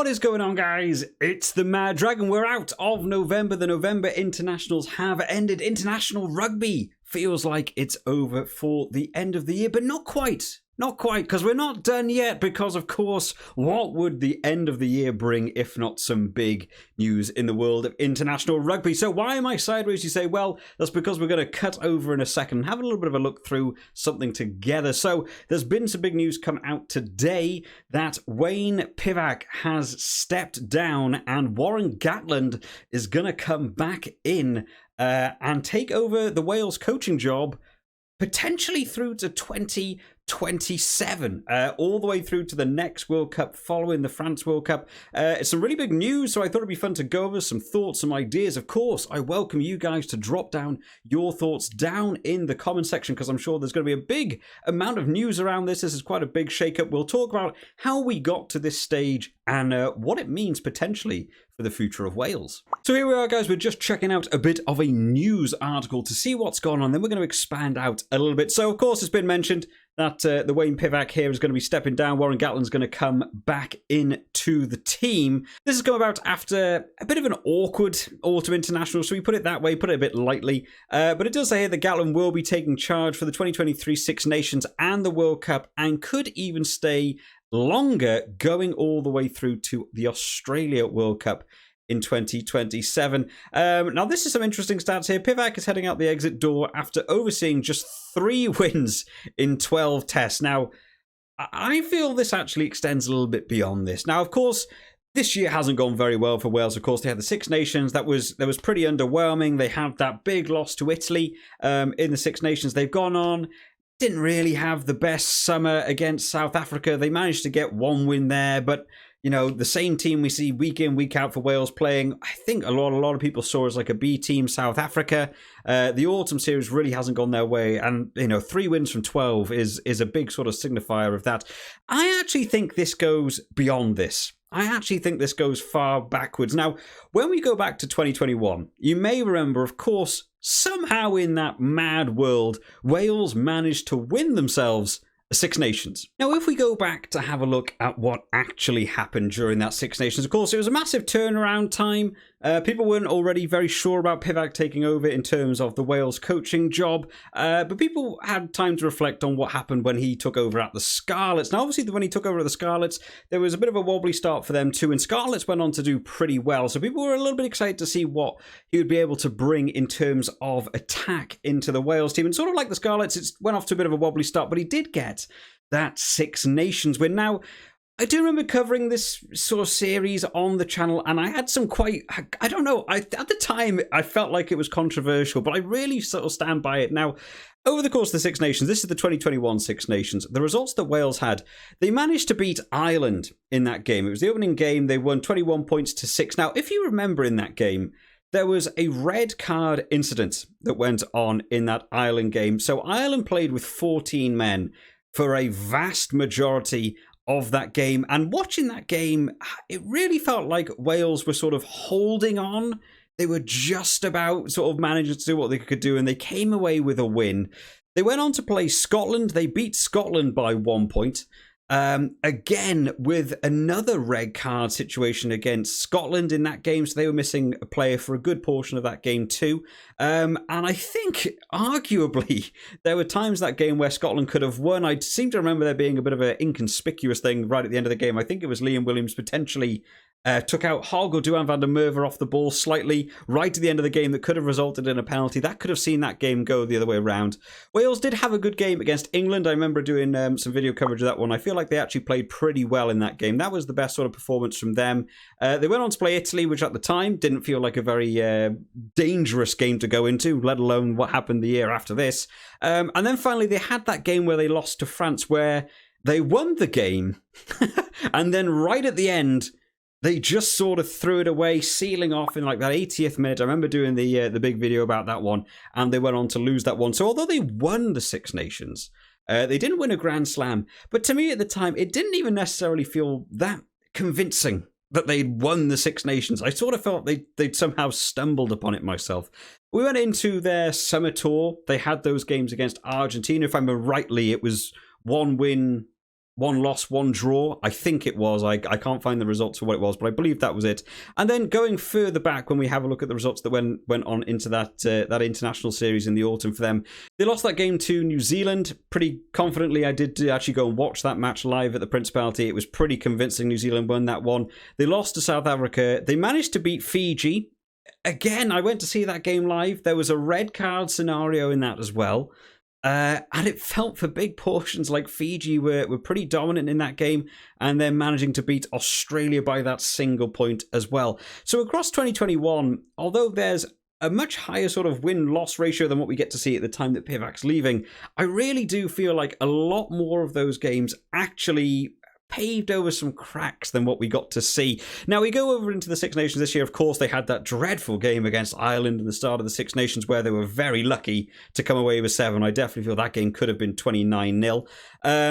What is going on, guys? It's the Mad Dragon. We're out of November. The November internationals have ended. International rugby feels like it's over for the end of the year, but not quite. Not quite, because we're not done yet, because, of course, what would the end of the year bring if not some big news in the world of international rugby? So why am I sideways, you say? Well, that's because we're going to cut over in a second and have a little bit of a look through something together. So there's been some big news come out today that Wayne Pivac has stepped down and Warren Gatland is going to come back in and take over the Wales coaching job potentially through to 2027, all the way through to the next World Cup following the France World Cup. It's some really big news, so I thought it'd be fun to go over some thoughts, some ideas. Of course, I welcome you guys to drop down your thoughts down in the comment section, because I'm sure there's going to be a big amount of news around this. This is quite a big shake-up. We'll talk about how we got to this stage and what it means potentially for the future of Wales. So here we are, guys. We're just checking out a bit of a news article to see what's gone on. Then we're going to expand out a little bit. So, of course, it's been mentioned that the Wayne Pivac here is going to be stepping down. Warren Gatland's going to come back into the team. This has come about after a bit of an awkward autumn international, so we put it that way, put it a bit lightly. But it does say here that Gatland will be taking charge for the 2023 Six Nations and the World Cup, and could even stay longer, going all the way through to the Australia World Cup in 2027. Now, this is some interesting stats here. Pivac is heading out the exit door after overseeing just 3 wins in 12 tests. Now, I feel this actually extends a little bit beyond this. Now, of course, this year hasn't gone very well for Wales. Of course, they had the Six Nations. That was pretty underwhelming. They had that big loss to Italy in the Six Nations. They've gone on. Didn't really have the best summer against South Africa. They managed to get 1 win there, but you know, the same team we see week in, week out for Wales playing, I think a lot of people saw as like a B team, South Africa. The autumn series really hasn't gone their way, and you know, 3 wins from 12 is a big sort of signifier of that. I actually think this goes beyond this. I actually think this goes far backwards. Now, when we go back to 2021, you may remember, of course, somehow in that mad world, Wales managed to win themselves Six Nations. Now, if we go back to have a look at what actually happened during that Six Nations, of course, it was a massive turnaround time. People weren't already very sure about Pivac taking over in terms of the Wales coaching job, but people had time to reflect on what happened when he took over at the Scarlets. Now, obviously, when he took over at the Scarlets, there was a bit of a wobbly start for them too, and Scarlets went on to do pretty well. So people were a little bit excited to see what he would be able to bring in terms of attack into the Wales team. And sort of like the Scarlets, it went off to a bit of a wobbly start, but he did get that Six Nations win. Now, I do remember covering this sort of series on the channel, and I had some quite, I don't know, at the time, I felt like it was controversial, but I really sort of stand by it. Now, over the course of the Six Nations, this is the 2021 Six Nations, the results that Wales had, they managed to beat Ireland in that game. It was the opening game. They won 21 points to 6. Now, if you remember in that game, there was a red card incident that went on in that Ireland game. So Ireland played with 14 men for a vast majority of that game, and watching that game, it really felt like Wales were sort of holding on. They were just about sort of managing to do what they could do, and they came away with a win. They went on to play Scotland. They beat Scotland by 1 point. Again, with another red card situation against Scotland in that game, so they were missing a player for a good portion of that game too. And I think, arguably, there were times that game where Scotland could have won. I seem to remember there being a bit of an inconspicuous thing right at the end of the game. I think it was Liam Williams potentially took out Hogg or Duan van der Merwe off the ball slightly right at the end of the game that could have resulted in a penalty. That could have seen that game go the other way around. Wales did have a good game against England. I remember doing some video coverage of that one. I feel like they actually played pretty well in that game. That was the best sort of performance from them. They went on to play Italy, which at the time didn't feel like a very dangerous game to go into, let alone what happened the year after this. And then finally they had that game where they lost to France, where they won the game and then right at the end, they just sort of threw it away, sealing off in like that 80th minute. I remember doing the big video about that one, and they went on to lose that one. So although they won the Six Nations, they didn't win a Grand Slam. But to me at the time, it didn't even necessarily feel that convincing that they'd won the Six Nations. I sort of felt they'd somehow stumbled upon it myself. We went into their summer tour. They had those games against Argentina. If I remember rightly, it was 1 win, 1 loss, 1 draw. I think it was. I can't find the results for what it was, but I believe that was it. And then going further back, when we have a look at the results that went on into that international series in the autumn for them, they lost that game to New Zealand pretty confidently. I did actually go and watch that match live at the Principality. It was pretty convincing. New Zealand won that one. They lost to South Africa. They managed to beat Fiji. Again, I went to see that game live. There was a red card scenario in that as well. And it felt for big portions like Fiji were pretty dominant in that game, and they're managing to beat Australia by that single point as well. So across 2021, although there's a much higher sort of win-loss ratio than what we get to see at the time that Pivac's leaving, I really do feel like a lot more of those games actually paved over some cracks than what we got to see. Now, we go over into the Six Nations this year. Of course, they had that dreadful game against Ireland in the start of the Six Nations where they were very lucky to come away with 7. I definitely feel that game could have been 29-0.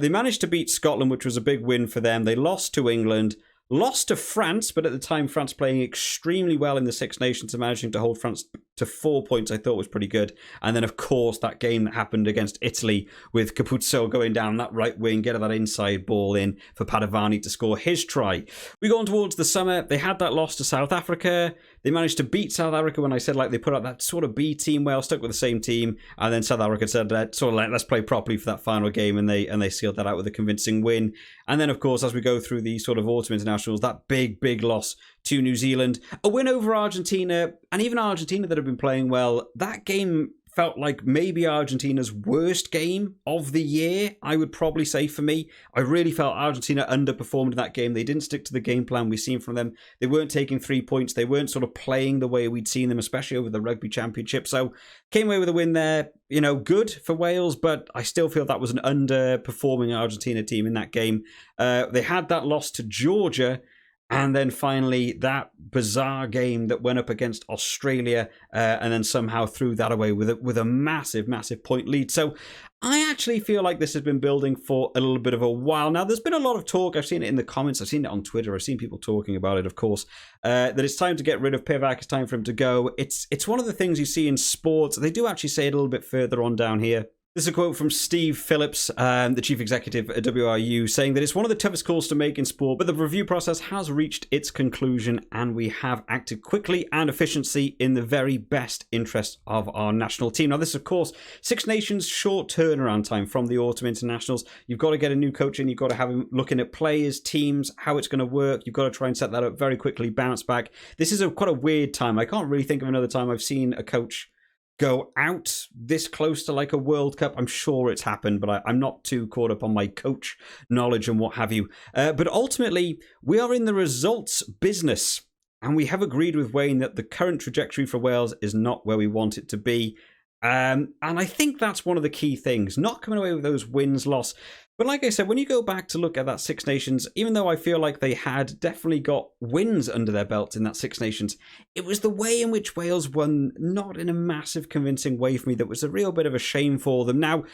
They managed to beat Scotland, which was a big win for them. They lost to England, lost to France, but at the time, France playing extremely well in the Six Nations and managing to hold France to 4 points, I thought was pretty good. And then, of course, that game that happened against Italy with Capuzzo going down that right wing, getting that inside ball in for Padovani to score his try. We go on towards the summer. They had that loss to South Africa. They managed to beat South Africa when I said like they put out that sort of B team, well, stuck with the same team. And then South Africa said, let's play properly for that final game. And they sealed that out with a convincing win. And then, of course, as we go through the sort of autumn internationals, that big loss to New Zealand, a win over Argentina, and even Argentina that have been playing well. That game felt like maybe Argentina's worst game of the year, I would probably say for me. I really felt Argentina underperformed in that game. They didn't stick to the game plan we've seen from them. They weren't taking 3 points. They weren't sort of playing the way we'd seen them, especially over the Rugby Championship. So came away with a win there. You know, good for Wales, but I still feel that was an underperforming Argentina team in that game. They had that loss to Georgia. And then finally, that bizarre game that went up against Australia and then somehow threw that away with a massive point lead. So I actually feel like this has been building for a little bit of a while. Now, there's been a lot of talk. I've seen it in the comments. I've seen it on Twitter. I've seen people talking about it, of course, that it's time to get rid of Pivac. It's time for him to go. It's one of the things you see in sports. They do actually say it a little bit further on down here. This is a quote from Steve Phillips, the chief executive at WRU, saying that it's one of the toughest calls to make in sport, but the review process has reached its conclusion and we have acted quickly and efficiently in the very best interest of our national team. Now, this, of course, Six Nations short turnaround time from the autumn internationals. You've got to get a new coach in. You've got to have him looking at players, teams, how it's going to work. You've got to try and set that up very quickly, bounce back. This is quite a weird time. I can't really think of another time I've seen a coach go out this close to like a World Cup. I'm sure it's happened, but I'm not too caught up on my coach knowledge and what have you. But ultimately, we are in the results business, and we have agreed with Wayne that the current trajectory for Wales is not where we want it to be. And I think that's one of the key things, not coming away with those wins-loss. But like I said, when you go back to look at that Six Nations, even though I feel like they had definitely got wins under their belts in that Six Nations, it was the way in which Wales won, not in a massive convincing way for me, that was a real bit of a shame for them. Now,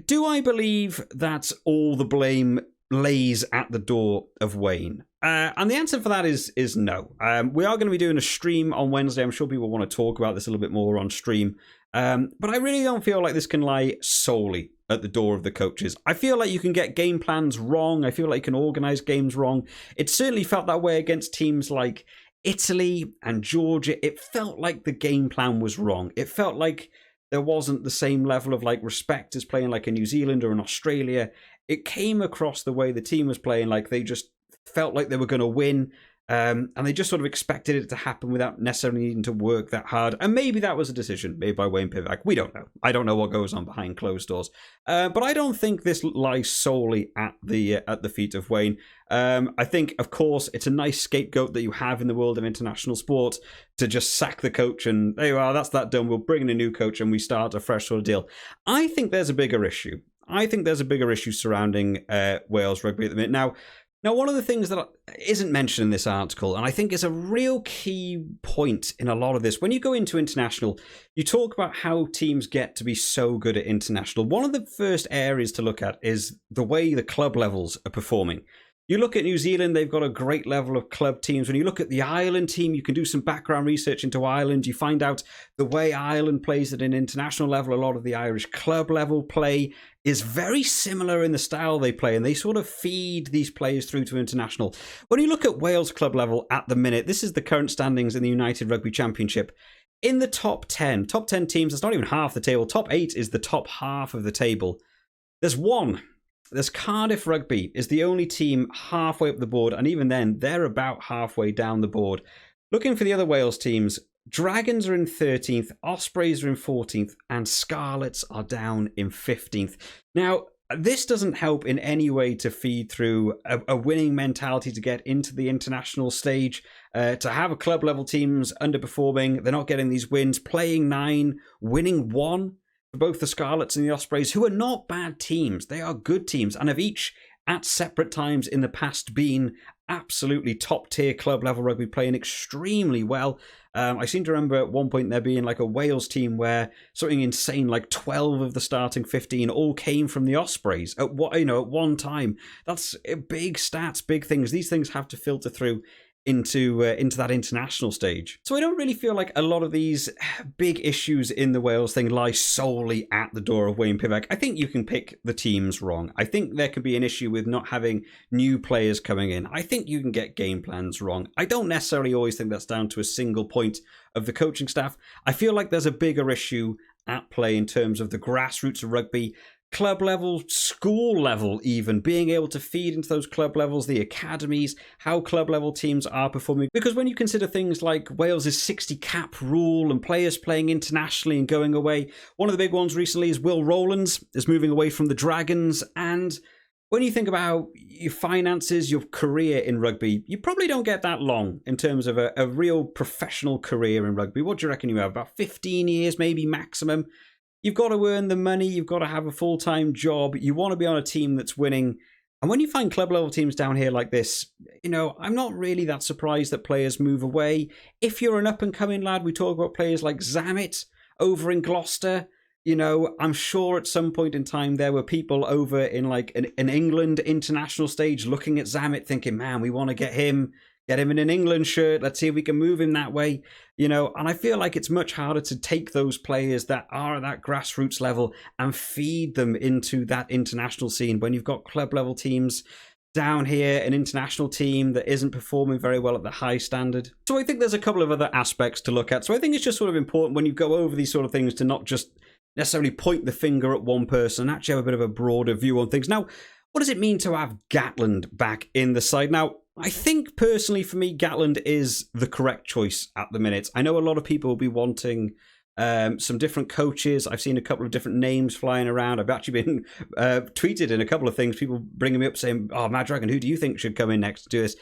do I believe that all the blame lays at the door of Wayne? And the answer for that is no. We are going to be doing a stream on Wednesday. I'm sure people want to talk about this a little bit more on stream. But I really don't feel like this can lie solely at the door of the coaches. I feel like you can get game plans wrong. I feel like you can organise games wrong. It certainly felt that way against teams like Italy and Georgia. It felt like the game plan was wrong. It felt like there wasn't the same level of like respect as playing like a New Zealand or an Australia. It came across the way the team was playing like they just felt like they were going to win. And they just sort of expected it to happen without necessarily needing to work that hard. And maybe that was a decision made by Wayne Pivac. We don't know. I don't know what goes on behind closed doors. But I don't think this lies solely at the feet of Wayne. I think, of course, it's a nice scapegoat that you have in the world of international sport to just sack the coach and, hey, well, that's that done. We'll bring in a new coach and we start a fresh sort of deal. I think there's a bigger issue. I think there's a bigger issue surrounding Wales rugby at the minute. Now, one of the things that isn't mentioned in this article, and I think is a real key point in a lot of this, when you go into international, you talk about how teams get to be so good at international. One of the first areas to look at is the way the club levels are performing. You look at New Zealand, they've got a great level of club teams. When you look at the Ireland team, you can do some background research into Ireland. You find out the way Ireland plays at an international level. A lot of the Irish club level play is very similar in the style they play, and they sort of feed these players through to international. When you look at Wales club level at the minute, this is the current standings in the United Rugby Championship. In the top 10 teams, that's not even half the table. Top 8 is the top half of the table. There's Cardiff Rugby is the only team halfway up the board, and even then, they're about halfway down the board. Looking for the other Wales teams, Dragons are in 13th, Ospreys are in 14th, and Scarlets are down in 15th. Now, this doesn't help in any way to feed through a winning mentality to get into the international stage. To have a club level teams underperforming, they're not getting these wins, playing 9, winning 1. Both the Scarlets and the Ospreys, who are not bad teams. They are good teams and have each, at separate times in the past, been absolutely top-tier club-level rugby, playing extremely well. I seem to remember at one point there being like a Wales team where something insane like 12 of the starting 15 all came from the Ospreys at one time. That's big stats, big things. These things have to filter through into that international stage. So I don't really feel like a lot of these big issues in the Wales thing lie solely at the door of Wayne Pivac. I think you can pick the teams wrong. I think there could be an issue with not having new players coming in. I think you can get game plans wrong. I don't necessarily always think that's down to a single point of the coaching staff. I feel like there's a bigger issue at play in terms of the grassroots of rugby, club level, school level even, being able to feed into those club levels, the academies, how club level teams are performing. Because when you consider things like Wales's 60 cap rule and players playing internationally and going away, one of the big ones recently is Will Rowlands is moving away from the Dragons. And when you think about your finances, your career in rugby, you probably don't get that long in terms of a real professional career in rugby. What do you reckon you have? About 15 years, maybe maximum? You've got to earn the money. You've got to have a full-time job. You want to be on a team that's winning. And when you find club-level teams down here like this, I'm not really that surprised that players move away. If you're an up-and-coming lad, we talk about players like Zammit over in Gloucester. I'm sure at some point in time there were people over in like an England international stage looking at Zammit thinking, man, we want to get him in an England shirt. Let's see if we can move him that way. And I feel like it's much harder to take those players that are at that grassroots level and feed them into that international scene when you've got club level teams down here, an international team that isn't performing very well at the high standard. So I think there's a couple of other aspects to look at. So I think it's just sort of important when you go over these sort of things to not just necessarily point the finger at one person and actually have a bit of a broader view on things. Now, what does it mean to have Gatland back in the side? Now, I think personally for me, Gatland is the correct choice at the minute. I know a lot of people will be wanting some different coaches. I've seen a couple of different names flying around. I've actually been tweeted in a couple of things, people bringing me up saying, oh, Mad Dragon, who do you think should come in next to do this?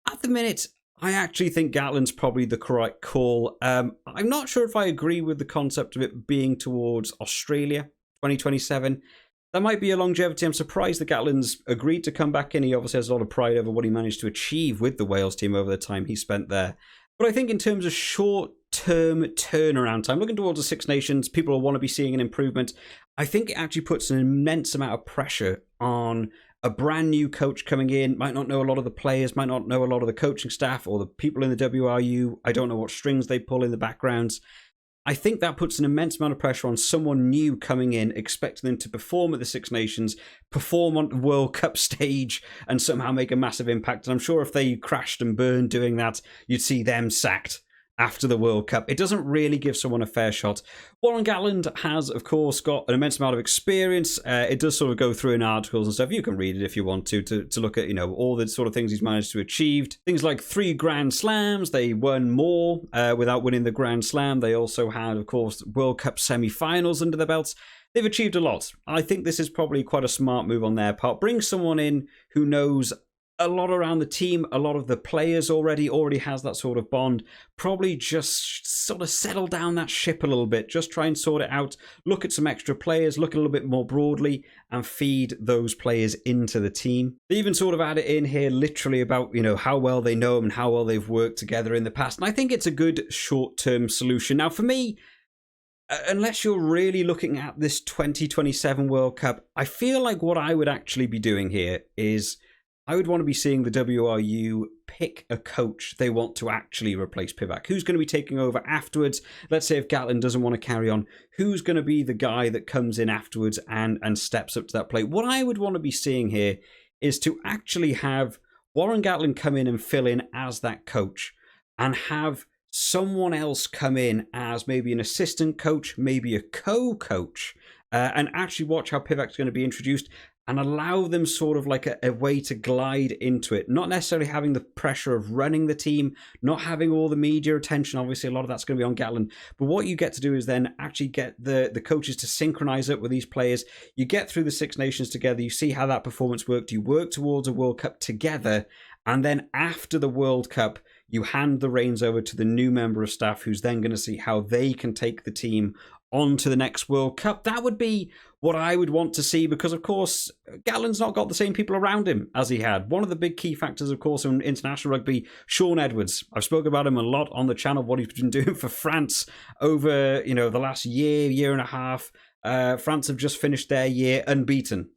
At the minute, I actually think Gatland's probably the correct call. I'm not sure if I agree with the concept of it being towards Australia 2027. That might be a longevity. I'm surprised that Gatland's agreed to come back in. He obviously has a lot of pride over what he managed to achieve with the Wales team over the time he spent there. But I think in terms of short-term turnaround time, looking towards the Six Nations, people will want to be seeing an improvement. I think it actually puts an immense amount of pressure on a brand new coach coming in, might not know a lot of the players, might not know a lot of the coaching staff or the people in the WRU. I don't know what strings they pull in the backgrounds. I think that puts an immense amount of pressure on someone new coming in, expecting them to perform at the Six Nations, perform on the World Cup stage, and somehow make a massive impact. And I'm sure if they crashed and burned doing that, you'd see them sacked after the World Cup. It doesn't really give someone a fair shot. Warren Gatland has, of course, got an immense amount of experience. It does sort of go through in articles and stuff. You can read it if you want to look at, all the sort of things he's managed to achieve. Things like 3 Grand Slams. They won more without winning the Grand Slam. They also had, of course, World Cup semi-finals under their belts. They've achieved a lot. I think this is probably quite a smart move on their part. Bring someone in who knows a lot around the team, a lot of the players already has that sort of bond. Probably just sort of settle down that ship a little bit. Just try and sort it out. Look at some extra players, look a little bit more broadly, and feed those players into the team. They even sort of add it in here literally about, how well they know them and how well they've worked together in the past. And I think it's a good short-term solution. Now, for me, unless you're really looking at this 2027 World Cup, I feel like what I would actually be doing here is I would want to be seeing the WRU pick a coach they want to actually replace Pivac. Who's going to be taking over afterwards? Let's say if Gatland doesn't want to carry on, who's going to be the guy that comes in afterwards and steps up to that plate? What I would want to be seeing here is to actually have Warren Gatland come in and fill in as that coach, and have someone else come in as maybe an assistant coach, maybe a co-coach, and actually watch how Pivac's going to be introduced and allow them sort of like a way to glide into it. Not necessarily having the pressure of running the team, not having all the media attention. Obviously, a lot of that's going to be on Gatland. But what you get to do is then actually get the coaches to synchronize up with these players. You get through the Six Nations together. You see how that performance worked. You work towards a World Cup together. And then after the World Cup, you hand the reins over to the new member of staff, who's then going to see how they can take the team on to the next World Cup. That would be what I would want to see, because, of course, Gatland's not got the same people around him as he had. One of the big key factors, of course, in international rugby, Sean Edwards. I've spoken about him a lot on the channel, what he's been doing for France over, the last year and a half. France have just finished their year unbeaten.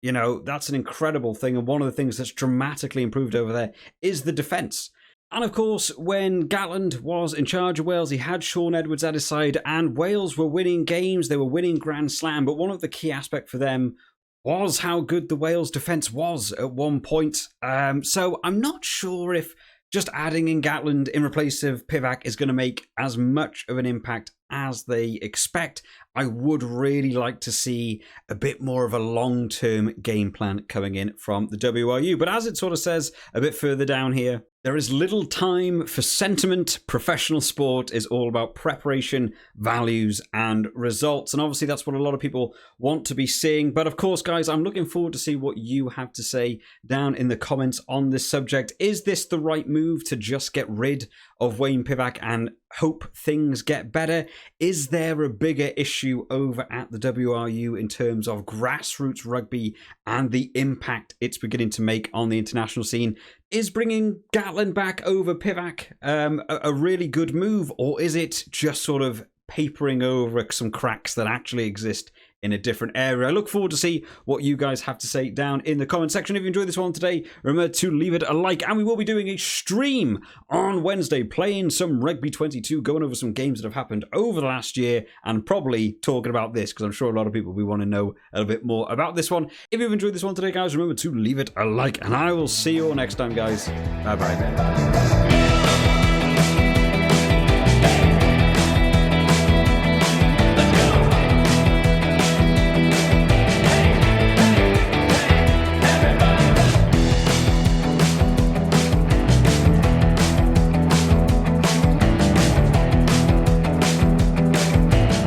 That's an incredible thing. And one of the things that's dramatically improved over there is the defence. And of course, when Gatland was in charge of Wales, he had Sean Edwards at his side, and Wales were winning games, they were winning Grand Slam, but one of the key aspects for them was how good the Wales defence was at one point. So I'm not sure if just adding in Gatland in replace of Pivac is going to make as much of an impact as they expect. I would really like to see a bit more of a long-term game plan coming in from the WRU. But as it sort of says a bit further down here, there is little time for sentiment. Professional sport is all about preparation, values, and results. And obviously that's what a lot of people want to be seeing. But of course, guys, I'm looking forward to see what you have to say down in the comments on this subject. Is this the right move to just get rid of Wayne Pivac and hope things get better? Is there a bigger issue over at the WRU in terms of grassroots rugby and the impact it's beginning to make on the international scene? Is bringing Gatland back over Pivac a really good move, or is it just sort of papering over some cracks that actually exist in a different area? I look forward to see what you guys have to say down in the comment section. If you enjoyed this one today, remember to leave it a like, and we will be doing a stream on Wednesday, playing some Rugby 22, going over some games that have happened over the last year, and probably talking about this, because I'm sure a lot of people will want to know a little bit more about this one. If you've enjoyed this one today, guys, remember to leave it a like, and I will see you all next time, guys. Bye-bye.